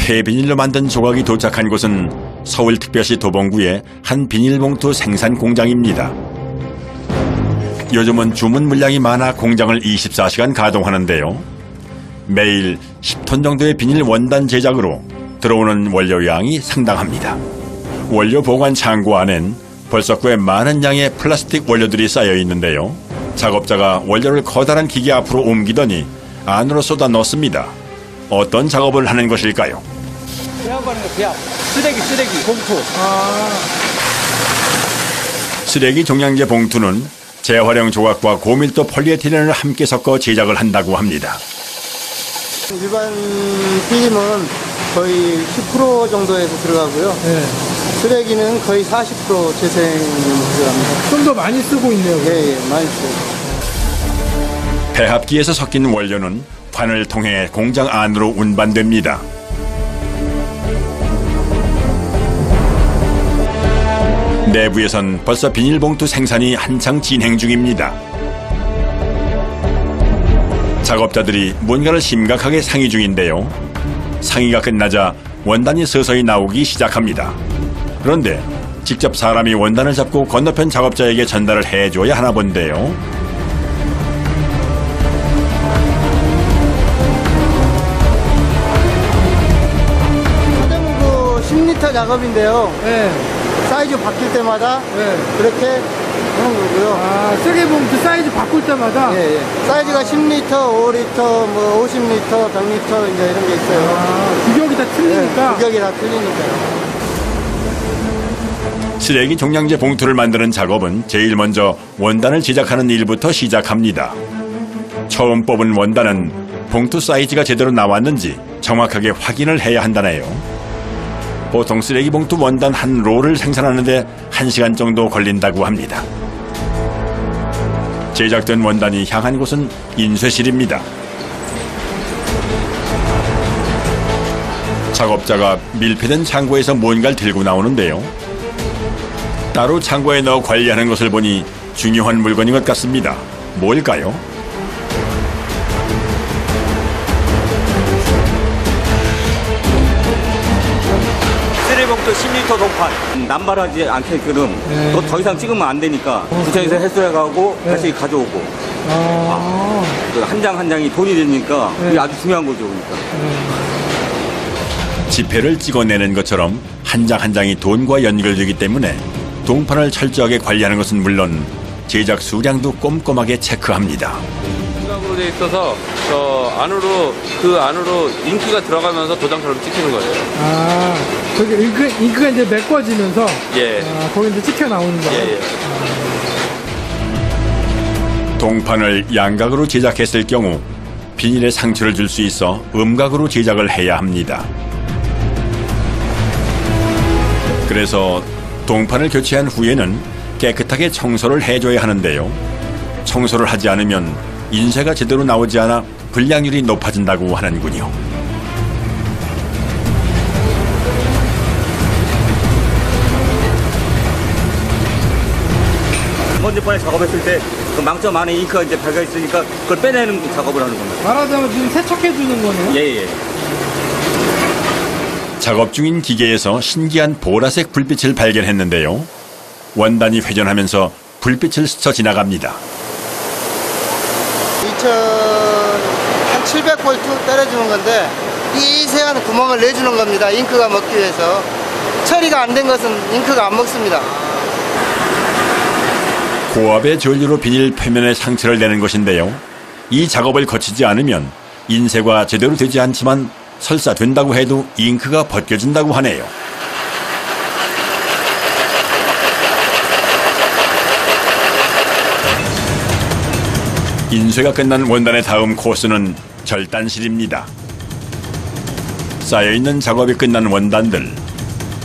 폐비닐로 만든 조각이 도착한 곳은 서울특별시 도봉구의 한 비닐봉투 생산 공장입니다. 요즘은 주문 물량이 많아 공장을 24시간 가동하는데요. 매일 10톤 정도의 비닐 원단 제작으로 들어오는 원료 양이 상당합니다. 원료 보관 창고 안엔 벌써 꽤 많은 양의 플라스틱 원료들이 쌓여 있는데요. 작업자가 원료를 커다란 기계 앞으로 옮기더니 안으로 쏟아 넣습니다. 어떤 작업을 하는 것일까요? 배합하는 거, 배합. 쓰레기, 봉투. 쓰레기 종량제 봉투는 재활용 조각과 고밀도 폴리에틸렌을 함께 섞어 제작을 한다고 합니다. 일반 필름은 거의 10% 정도에서 들어가고요. 네. 쓰레기는 거의 40% 재생용으로 들어갑니다. 좀 더 많이 쓰고 있네요. 예, 많이 쓰고. 배합기에서 섞인 원료는 관을 통해 공장 안으로 운반됩니다. 내부에선 벌써 비닐봉투 생산이 한창 진행 중입니다. 작업자들이 뭔가를 심각하게 상의 중인데요. 상의가 끝나자 원단이 서서히 나오기 시작합니다. 그런데 직접 사람이 원단을 잡고 건너편 작업자에게 전달을 해줘야 하나 본데요. 소대문구 10리터 작업인데요. 네. 사이즈 바뀔 때마다 네. 그렇게 하는 거고요. 쓰레기봉투 사이즈 바꿀 때마다? 예. 사이즈가 10리터, 5리터, 뭐 50리터, 100리터 이제 이런 게 있어요. 규격이 다 틀리니까? 규격이 다 틀리니까요. 쓰레기 종량제 봉투를 만드는 작업은 제일 먼저 원단을 제작하는 일부터 시작합니다. 처음 뽑은 원단은 봉투 사이즈가 제대로 나왔는지 정확하게 확인을 해야 한다네요. 보통 쓰레기 봉투 원단 한 롤을 생산하는데 1시간 정도 걸린다고 합니다. 제작된 원단이 향한 곳은 인쇄실입니다. 작업자가 밀폐된 창고에서 뭔가를 들고 나오는데요. 따로 창고에 넣어 관리하는 것을 보니 중요한 물건인 것 같습니다. 뭘까요? 쓰레기봉투 10리터 동판. 남발하지 않게끔 네. 더 이상 찍으면 안 되니까 구청에서 해소해가고 네. 다시 가져오고. 한 장 한 장이 돈이 되니까 그게 아주 중요한 거죠. 그러니까. 지폐를 찍어내는 것처럼 한 장 한 장이 돈과 연결되기 때문에 동판을 철저하게 관리하는 것은 물론 제작 수량도 꼼꼼하게 체크합니다. 생각으로 돼 있어서 그 안으로 잉크가 들어가면서 도장처럼 찍히는 거예요. 저기 잉크가 이제 메꿔지면서 예. 거기 이제 찍혀 나오는 거예요. 예. 동판을 양각으로 제작했을 경우 비닐에 상처를 줄 수 있어 음각으로 제작을 해야 합니다. 그래서 동판을 교체한 후에는 깨끗하게 청소를 해줘야 하는데요. 청소를 하지 않으면 인쇄가 제대로 나오지 않아 불량률이 높아진다고 하는군요. 먼저 번에 작업했을 때 그 망점 안에 잉크가 이제 발가 있으니까 그걸 빼내는 작업을 하는 겁니다. 말하자면 지금 세척해주는 거네요? 예. 작업 중인 기계에서 신기한 보라색 불빛을 발견했는데요. 원단이 회전하면서 불빛을 스쳐 지나갑니다. 700V 때려주는 건데 미세한 구멍을 내주는 겁니다. 잉크가 먹기 위해서. 처리가 안 된 것은 잉크가 안 먹습니다. 고압의 전류로 비닐 표면에 상처를 내는 것인데요. 이 작업을 거치지 않으면 인쇄가 제대로 되지 않지만 설사 된다고 해도 잉크가 벗겨진다고 하네요. 인쇄가 끝난 원단의 다음 코스는 절단실입니다. 쌓여있는 작업이 끝난 원단들.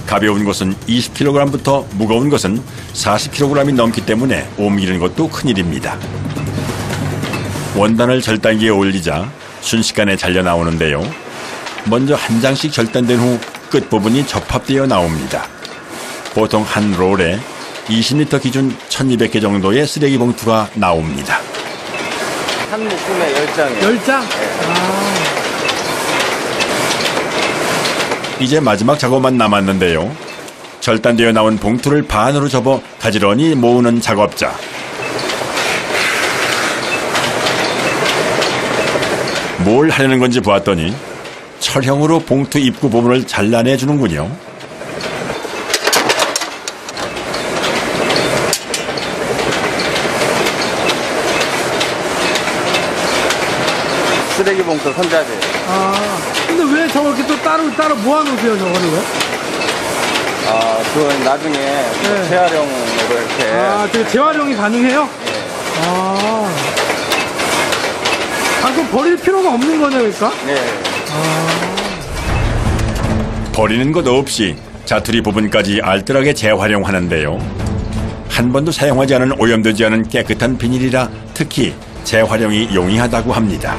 가벼운 것은 20kg부터 무거운 것은 40kg이 넘기 때문에 옮기는 것도 큰일입니다. 원단을 절단기에 올리자 순식간에 잘려 나오는데요. 먼저 한 장씩 절단된 후 끝부분이 접합되어 나옵니다. 보통 한 롤에 20리터 기준 1200개 정도의 쓰레기 봉투가 나옵니다. 한 묶음에 10장이요. 10장? 이제 마지막 작업만 남았는데요. 절단되어 나온 봉투를 반으로 접어 가지런히 모으는 작업자. 뭘 하려는 건지 보았더니 철형으로 봉투 입구 부분을 잘라내주는군요. 쓰레기 봉투 손잡이. 아, 근데 왜 저렇게 또 따로 모아놓으세요, 저거를 왜? 아, 그건 나중에 재활용으로 이렇게. 아, 되게 재활용이 가능해요? 아. 아, 그럼 버릴 필요가 없는 거네요, 그러니까? 네. 버리는 것 없이 자투리 부분까지 알뜰하게 재활용하는데요. 한 번도 사용하지 않은 오염되지 않은 깨끗한 비닐이라 특히 재활용이 용이하다고 합니다.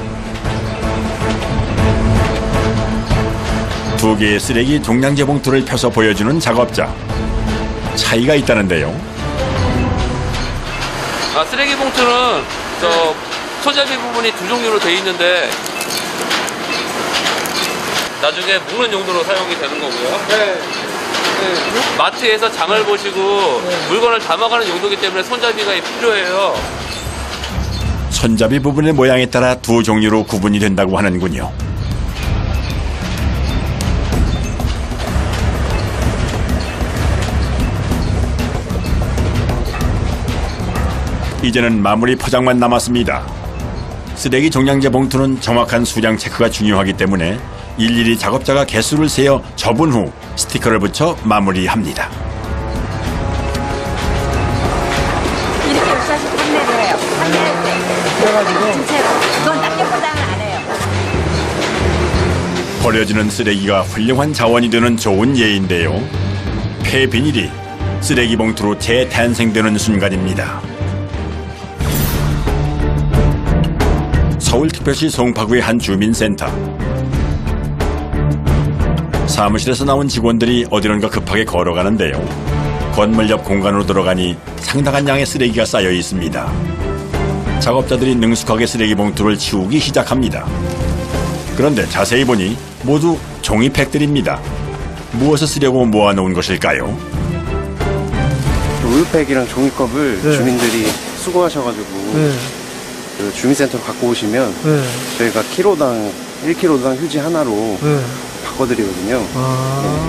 두 개의 쓰레기 종량제 봉투를 펴서 보여주는 작업자. 차이가 있다는데요. 아, 쓰레기 봉투는 저 소잡이 부분이 두 종류로 돼 있는데 나중에 묶는 용도로 사용이 되는 거고요. 네. 마트에서 장을 보시고 물건을 담아가는 용도이기 때문에 손잡이가 필요해요. 손잡이 부분의 모양에 따라 두 종류로 구분이 된다고 하는군요. 이제는 마무리 포장만 남았습니다. 쓰레기 종량제 봉투는 정확한 수량 체크가 중요하기 때문에 일일이 작업자가 개수를 세어 접은 후 스티커를 붙여 마무리합니다. 이렇게 열사씩 판매를 해요. 판매할 때. 그래가지고. 진짜로. 그건 납품 포장을 안 해요. 버려지는 쓰레기가 훌륭한 자원이 되는 좋은 예인데요. 폐비닐이 쓰레기 봉투로 재탄생되는 순간입니다. 서울특별시 송파구의 한 주민센터. 사무실에서 나온 직원들이 어디론가 급하게 걸어가는데요. 건물 옆 공간으로 들어가니 상당한 양의 쓰레기가 쌓여 있습니다. 작업자들이 능숙하게 쓰레기 봉투를 치우기 시작합니다. 그런데 자세히 보니 모두 종이팩들입니다. 무엇을 쓰려고 모아놓은 것일까요? 우유팩이랑 종이컵을 네. 주민들이 수거하셔가지고 네. 그 주민센터 갖고 오시면 네. 저희가 1kg당 휴지 하나로 네. 바꿔드리거든요. 아.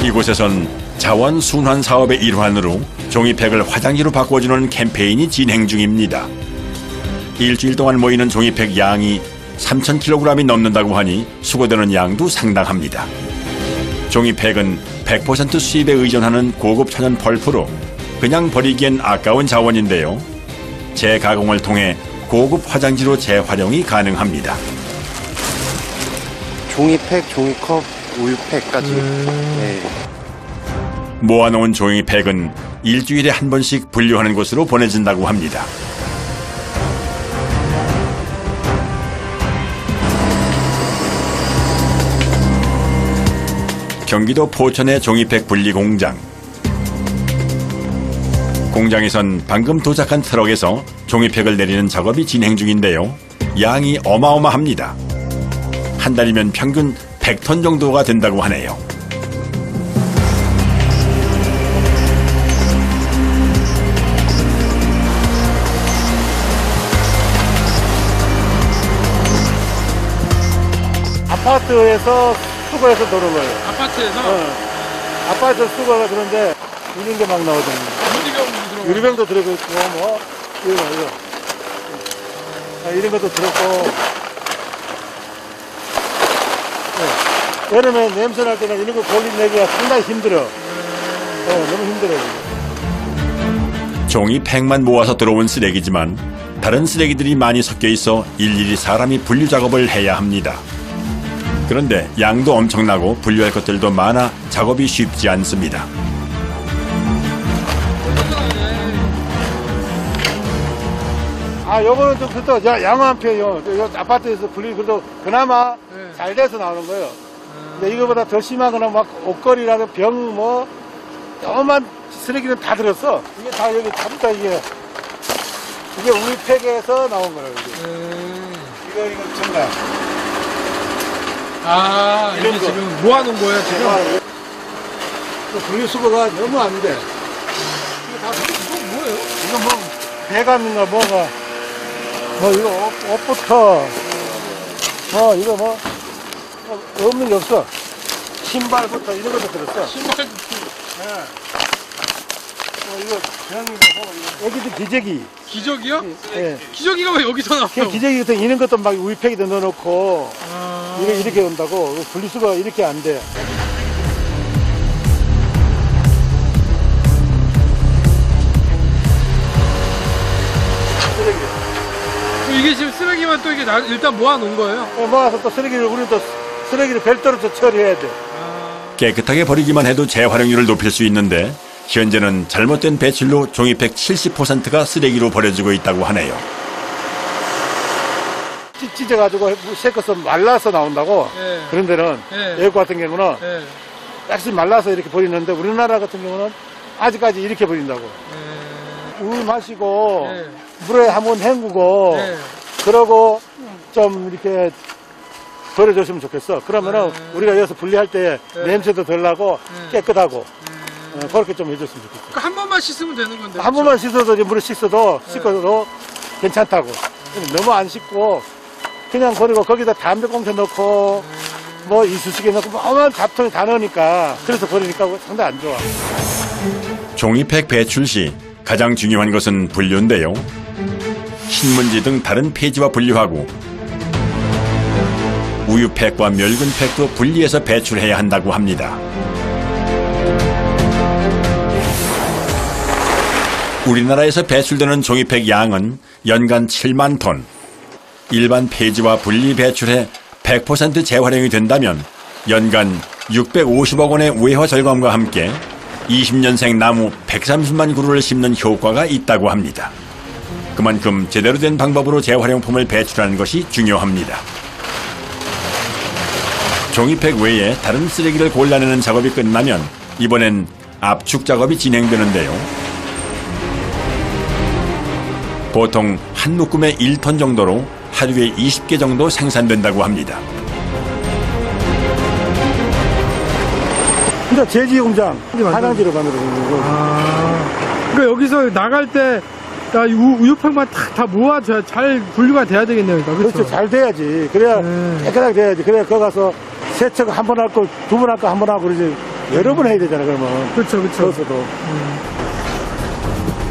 이곳에선 자원 순환 사업의 일환으로 종이팩을 화장지로 바꿔주는 캠페인이 진행 중입니다. 일주일 동안 모이는 종이팩 양이 3,000kg이 넘는다고 하니 수거되는 양도 상당합니다. 종이팩은 100% 수입에 의존하는 고급 천연 펄프로 그냥 버리기엔 아까운 자원인데요. 재가공을 통해 고급 화장지로 재활용이 가능합니다. 종이팩, 종이컵, 우유팩까지. 네. 모아놓은 종이팩은 일주일에 한 번씩 분류하는 곳으로 보내진다고 합니다. 경기도 포천의 종이팩 분리 공장. 공장에선 방금 도착한 트럭에서 종이팩을 내리는 작업이 진행 중인데요. 양이 어마어마합니다. 한 달이면 평균 100톤 정도가 된다고 하네요. 아파트에서 수거해서 들어오는 거예요. 아파트에서? 아파트 수거가 그런데 이런 게 막 나오잖아요. 유리병도 들어있고, 뭐, 이거. 이런 것도 들었고. 네. 여름에 냄새 날 때는 이런 거 걸리내기가 상당히 힘들어. 너무 힘들어요. 종이팩만 모아서 들어온 쓰레기지만 다른 쓰레기들이 많이 섞여 있어 일일이 사람이 분류 작업을 해야 합니다. 그런데 양도 엄청나고 분류할 것들도 많아 작업이 쉽지 않습니다. 요거는 좀 그래도 양호한 편이요. 요 아파트에서 분리 그래도 그나마 잘 돼서 나오는 거예요. 근데 이거보다 더 심하거나 막 옷걸이라든 병 뭐 조그만 쓰레기는 다 들었어. 이게 다 여기 전부 다 이게 우유팩에서 나온 거예요. 이거 정답. 아, 이게 이런 거. 지금 모아놓은 거예요, 지금? 분리수거가 너무 안 돼. 이건 뭐예요? 이거 뭐, 배관인가 뭐가, 뭐, 이거 옷부터, 이거 뭐, 없는 게 없어. 신발부터 이런 것도 들었어. 신발 이거 병이고 뭐, 여기도 기저귀. 기저귀요? 예. 기저귀가 왜 여기서 나와요? 기저귀 같은 이런 것도 막 우유팩에다 넣어놓고, 아... 이렇게 온다고. 분리수거가 이렇게 안 돼. 이게 지금 쓰레기만 또 이게 일단 모아놓은 거예요? 모아서 또 쓰레기를, 우리는 또 쓰레기를 별도로 또 처리해야 돼. 깨끗하게 버리기만 해도 재활용률을 높일 수 있는데 현재는 잘못된 배출로 종이팩 70%가 쓰레기로 버려지고 있다고 하네요. 찢어가지고 섞어서 말라서 나온다고. 네. 그런 데는 네. 외국 같은 경우는 네. 약간 말라서 이렇게 버리는데 우리나라 같은 경우는 아직까지 이렇게 버린다고. 우유 마시고 네. 물에 한번 헹구고 네. 그러고 좀 이렇게 버려줬으면 좋겠어. 그러면은 우리가 여기서 분리할 때 냄새도 덜 나고 깨끗하고 그렇게 좀 해줬으면 좋겠어. 그러니까 한 번만 씻으면 되는 건데. 한 번만 씻어도 이제 물에 씻어도 괜찮다고. 너무 안 씻고 그냥 버리고 거기다 담배꽁초 넣고 뭐 이쑤시개 넣고 뭐만 잡통이 다 넣으니까 그래서 버리니까 상당히 안 좋아. 종이팩 배출 시 가장 중요한 것은 분류인데요. 신문지 등 다른 폐지와 분류하고 우유팩과 멸균팩도 분리해서 배출해야 한다고 합니다. 우리나라에서 배출되는 종이팩 양은 연간 7만 톤. 일반 폐지와 분리 배출해 100% 재활용이 된다면 연간 650억 원의 외화 절감과 함께 20년생 나무 130만 그루를 심는 효과가 있다고 합니다. 그만큼 제대로 된 방법으로 재활용품을 배출하는 것이 중요합니다. 종이팩 외에 다른 쓰레기를 골라내는 작업이 끝나면 이번엔 압축 작업이 진행되는데요. 보통 한 묶음에 1톤 정도로 하루에 20개 정도 생산된다고 합니다. 이제 제지 공장 화장지로 만들어주는 거고. 그러니까 여기서 나갈 때 우유팩만 다 모아줘야 잘 분류가 돼야 되겠네요. 그러니까. 그렇죠. 잘 돼야지. 그래야 깨끗하게 돼야지. 그래야 거기 가서 세척 한 번 할 거, 두 번 할 거 한 번 하고 그러지. 여러 번 해야 되잖아, 그러면. 그렇죠. 그래서도.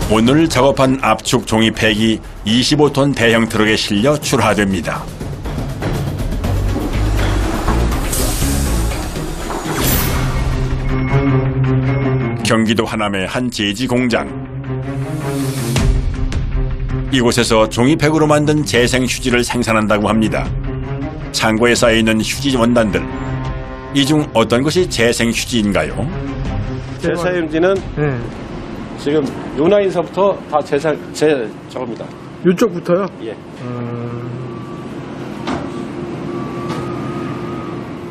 오늘 작업한 압축 종이팩이 25톤 대형 트럭에 실려 출하됩니다. 경기도 하남의 한 제지 공장. 이곳에서 종이팩으로 만든 재생 휴지를 생산한다고 합니다. 창고에 쌓여있는 휴지 원단들. 이 중 어떤 것이 재생 휴지인가요? 재사용지는 지금 요 라인서부터 다 저겁니다. 이쪽부터요? 예.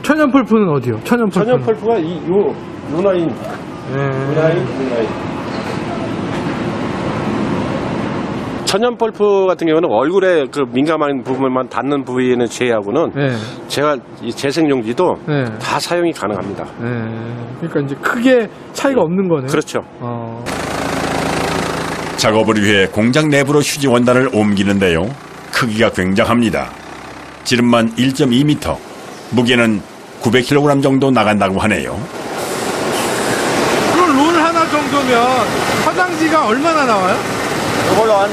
천연 펄프는 어디요? 천연 펄프가 요 라인. 요 라인. 천연 펄프 같은 경우는 얼굴에 그 민감한 부분만 닿는 부위에는 제외하고는 제가 이 재생용지도 다 사용이 가능합니다. 그러니까 이제 크게 차이가 없는 거네요. 그렇죠. 작업을 위해 공장 내부로 휴지 원단을 옮기는데요. 크기가 굉장합니다. 지름만 1.2m, 무게는 900kg 정도 나간다고 하네요. 그럼 롤 하나 정도면 화장지가 얼마나 나와요? 이걸로 한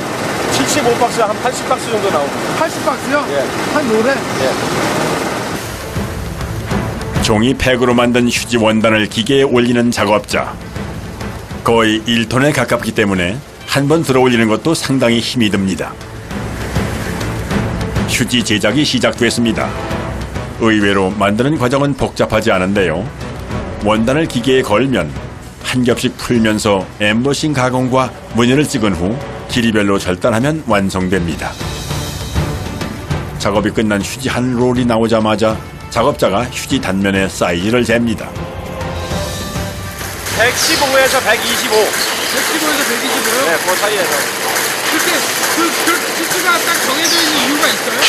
75박스, 한 80박스 정도 나옵니다. 80박스요? 예. 한 롤에? 예. 종이팩으로 만든 휴지 원단을 기계에 올리는 작업자. 거의 1톤에 가깝기 때문에 한 번 들어올리는 것도 상당히 힘이 듭니다. 휴지 제작이 시작됐습니다. 의외로 만드는 과정은 복잡하지 않은데요. 원단을 기계에 걸면 한 겹씩 풀면서 엠보싱 가공과 무늬를 찍은 후 길이별로 절단하면 완성됩니다. 작업이 끝난 휴지 한 롤이 나오자마자 작업자가 휴지 단면의 사이즈를 잽니다. 115에서 125. 115에서 125요? 네, 그 사이에서. 그렇게 그 기수가 딱 정해져 있는 이유가 있어요?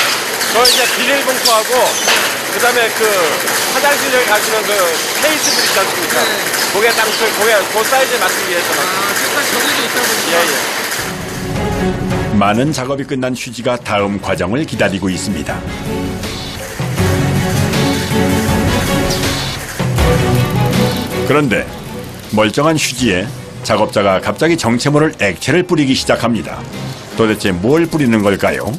저 이제 비닐봉투하고 그다음에 그 화장실에 가시면 그 케이스들 있지 않습니까? 그게 딱 그 사이즈에 맞추기 위해서. 색깔 정해져 있다 보니까. 예. 많은 작업이 끝난 휴지가 다음 과정을 기다리고 있습니다. 그런데 멀쩡한 휴지에 작업자가 갑자기 정체 모를 액체를 뿌리기 시작합니다. 도대체 뭘 뿌리는 걸까요?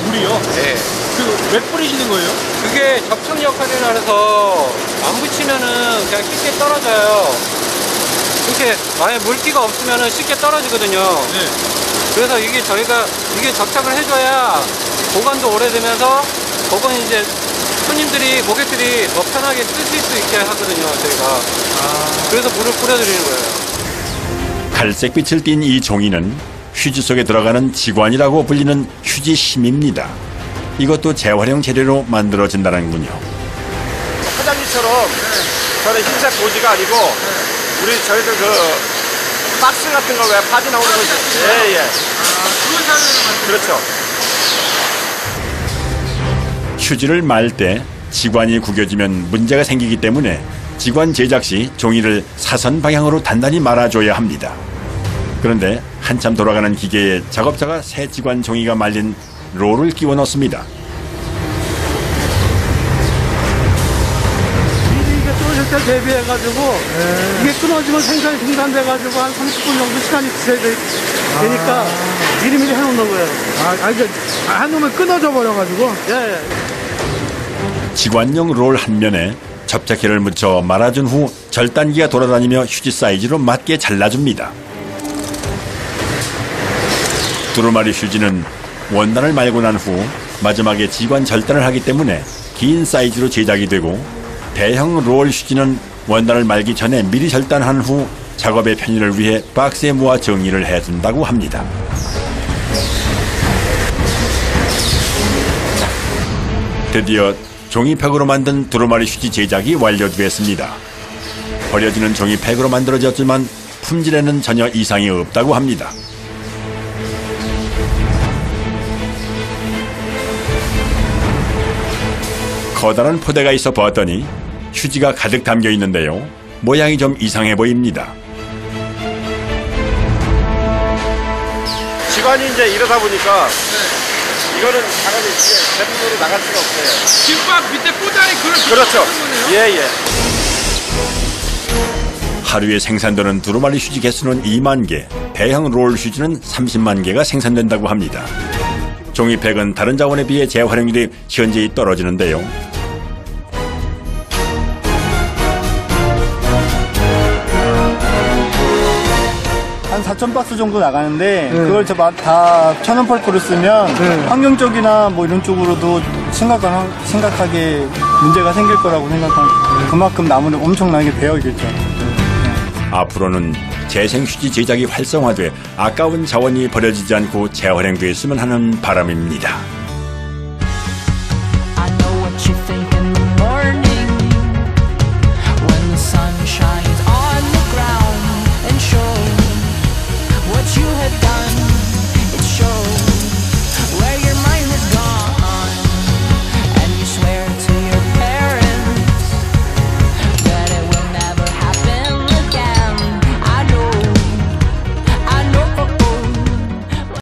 물이요? 네. 왜 뿌리시는 거예요? 그게 접착 역할이라 해서 안 붙이면은 그냥 쉽게 떨어져요. 이렇게 만약에 물기가 없으면은 쉽게 떨어지거든요. 네. 그래서 이게 이게 접착을 해줘야 보관도 오래되면서 그건 이제 손님들이, 고객들이 더 편하게 쓰실 수 있게 하거든요, 저희가. 그래서 물을 뿌려드리는 거예요. 갈색빛을 띤 이 종이는 휴지 속에 들어가는 지관이라고 불리는 휴지심입니다. 이것도 재활용 재료로 만들어진다는군요. 화장지처럼 저는 흰색 고지가 아니고 저희들 그 박스 같은 거 왜 파지 나오는 거 있죠? 예. 그걸 사용해서 그렇죠. 휴지를 말 때 지관이 구겨지면 문제가 생기기 때문에 지관 제작 시 종이를 사선 방향으로 단단히 말아줘야 합니다. 그런데 한참 돌아가는 기계에 작업자가 새 지관 종이가 말린 롤을 끼워 넣습니다. 미리 이게 뚫을 때 대비해가지고 이게 끊어지면 생산이 중단돼가지고 한 30분 정도 시간이 되니까 미리미리 해놓는 거예요. 그러니까 해놓으면 끊어져 버려가지고. 예. 지관용 롤 한 면에 접착제를 묻혀 말아준 후 절단기가 돌아다니며 휴지 사이즈로 맞게 잘라줍니다. 두루마리 휴지는 원단을 말고 난 후 마지막에 지관 절단을 하기 때문에 긴 사이즈로 제작이 되고, 대형 롤 휴지는 원단을 말기 전에 미리 절단한 후 작업의 편의를 위해 박스에 모아 정리를 해둔다고 합니다. 드디어 종이팩으로 만든 두루마리 휴지 제작이 완료됐습니다. 버려지는 종이팩으로 만들어졌지만 품질에는 전혀 이상이 없다고 합니다. 커다란 포대가 있어 보았더니 휴지가 가득 담겨 있는데요. 모양이 좀 이상해 보입니다. 지관이 이제 이러다 보니까 이거는 작업이 제품으로 나갈 수가 없어요. 김밥 밑에 꼬다리 그렇죠. 예. 하루에 생산되는 두루마리 휴지 개수는 2만 개, 대형 롤 휴지는 30만 개가 생산된다고 합니다. 종이팩은 다른 자원에 비해 재활용률이 현저히 떨어지는데요. 한 4,000박스 정도 나가는데 그걸 다 천연 펄프를 쓰면 환경 쪽이나 뭐 이런 쪽으로도 심각하게 문제가 생길 거라고 생각합니다. 그만큼 나무는 엄청나게 베어있겠죠. 앞으로는 재생 휴지 제작이 활성화돼 아까운 자원이 버려지지 않고 재활용됐으면 하는 바람입니다.